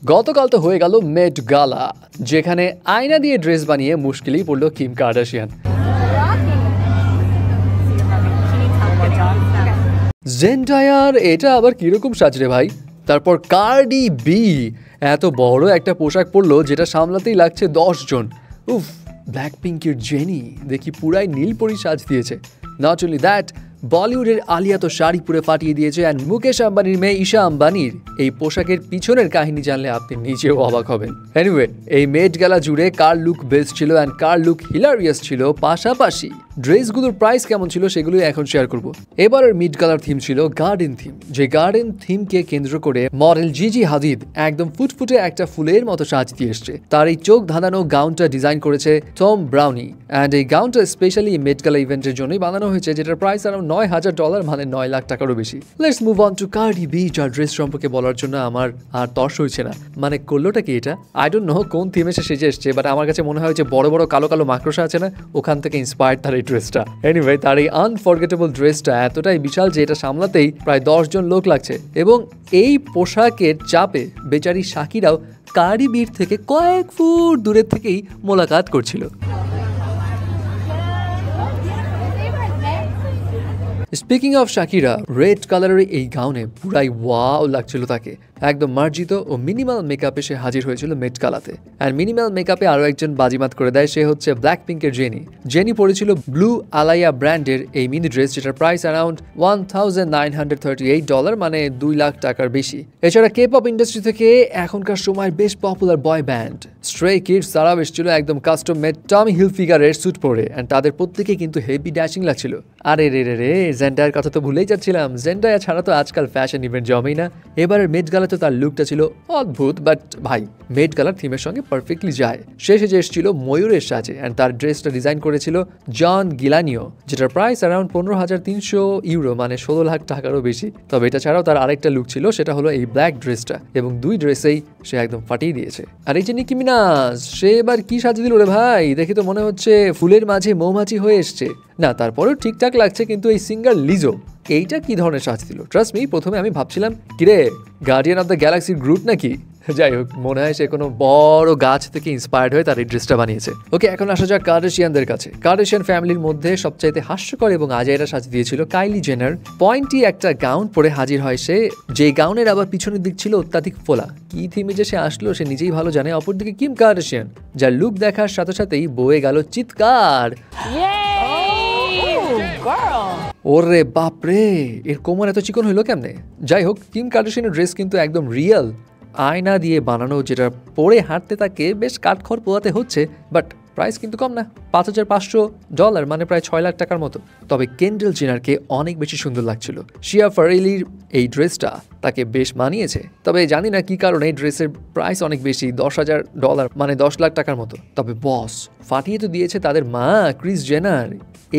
গতকাল তো হয়ে গেল মেট গালা, যেখানে আয়না দিয়ে ড্রেস বানিয়ে মুশকিলেই পড়লো কিম কার্দাশিয়ান। জেন্ডায়ার এটা আবার কিরকম সাজরে ভাই। তারপর কার্ডি বি এত বড় একটা পোশাক পরলো যেটা সামলাতেই লাগছে 10 জন। উফ, ব্ল্যাক পিঙ্কের জেনি দেখি পুরাই নীলপরি সাজ দিয়েছে। নট অনলি দ্যাট, বলিউডের আলিয়া তো শাড়ি পুরে ফাটিয়ে দিয়েছে। অ্যান্ড মুকেশ আম্বানির মেয়ে ঈশা আম্বানির এই পোশাকের পিছনের কাহিনী জানলে আপনি নিজেও অবাক হবেন। এনিওয়ে, এই মেট গালা জুড়ে কার লুক বেস্ট ছিল অ্যান্ড কার লুক হিলারিয়াস ছিল, পাশাপাশি ড্রেসগুলোর প্রাইস কেমন ছিল সেগুলোই এখন শেয়ার করব। এবারের মিড গালার থিম ছিল গার্ডেন থিম, যে গার্ডেন থিমকে কেন্দ্র করে মডেল জিজি হাদিদ একদম ফুটফুটে একটা ফুলের মতো সাজ দিয়ে এসছে। তার এই চোখ ধাঁধানো গাউনটা ডিজাইন করেছে টম ব্রাউনি, অ্যান্ড এই গাউনটা স্পেশালি মেট গালা ইভেন্টের জন্যই বানানো হয়েছে, যেটার প্রাইস আরাউন্ড $9,000, মানে 9 লাখ টাকারও বেশি। Let's move on to Cardi B, যার ড্রেস সম্পর্কে বলার জন্য আমার আর তর্স হয়েছে না। মানে করলোটা কি এটা, আই ডোন্ট নো কোন থিমে সে সেজে এসছে, বাট আমার কাছে মনে হয় যে বড় বড় কালো কালো মাকড়সা আছে না, ওখান থেকে ইন্সপায়ার্ড তার এই ড্রেসটা। এনিওয়ে, তার এই আনফরগেটেবল ড্রেসটা এতটাই বিশাল যে এটা সামলাতেই প্রায় 10 জন লোক লাগছে। এবং এই পোশাকের চাপে বেচারি শাকিরাও কার্ডি বির থেকে কয়েক ফুট দূরের থেকেই মোলাকাত করছিল। স্পিকিং অফ শাকিরা, রেড কালারের এই গাউনে পুরাই ওয়াও লাগছিল তাকে। একদম মার্জিত ও মিনিমাল মেকআপে সে হাজির হয়েছিল মেট গালাতে। আর মিনিমাল মেকআপে আরও একজন বাজিমাত করে দেয়, সে হচ্ছে ব্ল্যাক পিঙ্কের জেনি। জেনি পরেছিল ব্লু আলাইয়া ব্র্যান্ডের এই মিনি ড্রেস, যেটার প্রাইস অ্যারাউন্ড $1,938, মানে 2 লাখ টাকার বেশি। এছাড়া কে পপ ইন্ডাস্ট্রি থেকে এখনকার সময়ের বেশ পপুলার বয় ব্যান্ড স্ট্রে কিডস তারাও এসেছিল একদম কাস্টম মেড টমি হিলফিগারের স্যুট পরে, অ্যান্ড তাদের প্রত্যেকে কিন্তু হেভি ড্যাশিং লাগছিল। আরে রে জেন্ডায়ার কথা তো ভুলেই যাচ্ছিলাম। জেন্ডায়া ছাড়া তো আজকাল ফ্যাশন ইভেন্ট জমেই না। এবারের মেট গালা তো তার লুকটা ছিল অদ্ভুত, বাট ভাই মেট গালার থিমের সঙ্গে পারফেক্টলি যায়। সে সেজে এসেছিল ময়ূরের সাজে, অ্যান্ড তার ড্রেসটা ডিজাইন করেছিল জন গিলানিও, যেটার প্রাইস অ্যারাউন্ড €15,300, মানে 16 লাখ টাকারও বেশি। তবে এটা ছাড়াও তার আরেকটা লুক ছিল, সেটা হলো এই ব্ল্যাক ড্রেসটা, এবং দুই ড্রেসেই সে একদম ফাটিয়ে দিয়েছে। আর এই যে নিকি মিনাজ, সে এবার কি সাজিয়ে দিল রে ভাই, দেখে তো মনে হচ্ছে ফুলের মাঝে মৌমাছি হয়ে এসছে। না, তারপরেও ঠিকঠাক লাগছে, কিন্তু এই সিঙ্গার লিজো এইটা কি ধরনের সাজ দিল? ট্রাস্ট মি, প্রথমে আমি ভাবছিলাম কিরে গার্ডিয়ান অফ দ্য গ্যালাক্সির গ্রুট নাকি। যাই হোক, মনে হয় সে কোনো বড় গাছ থেকে ইন্সপায়ার্ড হয়ে তার এই ড্রেসটা বানিয়েছে। ওকে, এখন আসা যাক কার্দাশিয়ানদের কাছে। কার্দাশিয়ান ফ্যামিলির মধ্যে সবচাইতে হাস্যকর এবং আজাইরা সাজ দিয়েছিল কাইলি জেনার। পয়েন্টি একটা গাউন পরে হাজির হয় সে, যে গাউনের আবার পিছনের দিক ছিল অত্যাধিক ফোলা। কি থিমে যে সে আসলো সে নিজেই ভালো জানে। অপরদিকে কিম কার্দাশিয়ান, যার লুক দেখার সাথে সাথেই বয়ে গেল চিৎকার। ওরে বাপরে, এর কোমর এত চিকন হইলো কেমনে? যাই হোক, কিম কার্দাশিয়ানের ড্রেস কিন্তু একদম রিয়েল আয়না দিয়ে বানানো, যেটা পরে হাঁটতে তাকে বেশ কাঠখড় পোয়াতে হচ্ছে। বাট প্রাইস কিন্তু কম না, $5,500, মানে প্রায় 6 লাখ টাকার মতো। তবে কেন্ডেল জেনারকে অনেক বেশি সুন্দর লাগছিল। শিয়া ফারেলির এই ড্রেসটা তাকে বেশ মানিয়েছে। তবে জানি না কি কারণে এই ড্রেসের প্রাইস অনেক বেশি, $10,000, মানে 10 লাখ টাকার মতো। তবে বস ফাটিয়ে তো দিয়েছে তাদের মা ক্রিস জেনার।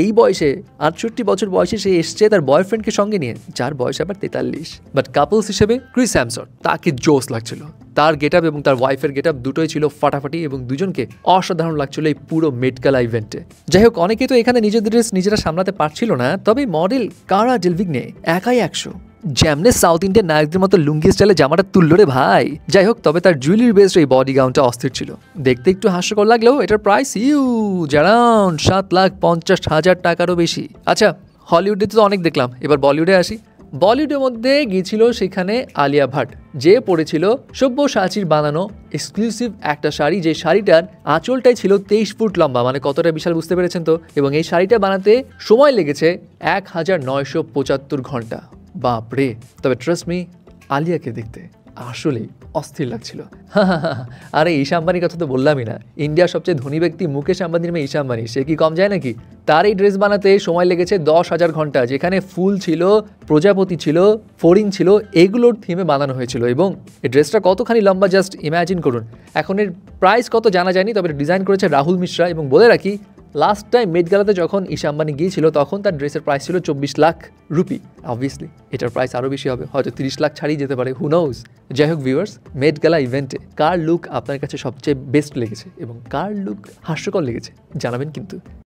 এই বয়সে 68 বছর বয়সে সে এসছে তার বয়ফ্রেন্ডকে সঙ্গে নিয়ে, যার বয়স আবার 43। বাট কাপলস হিসেবে ক্রিস হ্যামসওয়ার্থ তাকে জোস লাগছিল। তার গেটআপ এবং তার ওয়াইফের গেটআপ দুটোই ছিল ফাটাফাটি, এবং দুজনকে অসাধারণ লাগছিল এই পুরো মেট গালা ইভেন্টে। যাই হোক, অনেকেই তো এখানে নিজেদের ড্রেস নিজেরা সামলাতে পারছিল না। তবে মডেল কারা ডেলভিগনে একাই 100, যেমনে সাউথ ইন্ডিয়ান নায়কদের মতো লুঙ্গি স্টাইলে জামাটা তুললো রে ভাই। যাই হোক, তবে তার জুয়েলারি বেসড এই বডি গাউনটা অস্থির ছিল। দেখতে একটু হাস্যকর লাগলেও এটার প্রাইস হিউজ, অ্যারাউন্ড $7,50,000 টাকারও বেশি। আচ্ছা, হলিউডে তো অনেক দেখলাম, এবার বলিউডে আসি। বলিউডের মধ্যে গিয়েছিল সেখানে আলিয়া ভাট, যে পরেছিল সব্যসাচীর বানানো এক্সক্লুসিভ একটা শাড়ি, যে শাড়িটার আঁচলটাই ছিল 23 ফুট লম্বা, মানে কতটা বিশাল বুঝতে পেরেছেন তো। এবং এই শাড়িটা বানাতে সময় লেগেছে 1975 ঘন্টা। বাপরে! তবে ট্রাস্ট মি, আলিয়াকে দেখতে আসলেই অস্থির লাগছিল। আরে ঈশা আম্বানির কথা তো বললামই না। ইন্ডিয়ার সবচেয়ে ধনী ব্যক্তি মুকেশ আম্বানির মেয়ে ঈশা আম্বানি, সে কি কম যায় নাকি? তার এই ড্রেস বানাতে সময় লেগেছে 10,000 ঘন্টা, যেখানে ফুল ছিল, প্রজাপতি ছিল, ফড়িং ছিল, এগুলোর থিমে বানানো হয়েছিল। এবং এই ড্রেসটা কতখানি লম্বা জাস্ট ইম্যাজিন করুন। এখন এর প্রাইস কত জানা যায়নি, তবে ডিজাইন করেছে রাহুল মিশ্রা। এবং বলে রাখি, লাস্ট টাইম মেট গালাতে যখন ঈশা আম্বানি গিয়েছিল তখন তার ড্রেসের প্রাইস ছিল 24 লাখ রুপি। অবভিয়াসলি এটার প্রাইস আরও বেশি হবে, হয়তো 30 লাখ ছাড়িয়ে যেতে পারে, হু নোজ। যাই হোক ভিউয়ার্স, মেট গালা ইভেন্টে কার লুক আপনার কাছে সবচেয়ে বেস্ট লেগেছে এবং কার লুক হাস্যকর লেগেছে জানাবেন কিন্তু।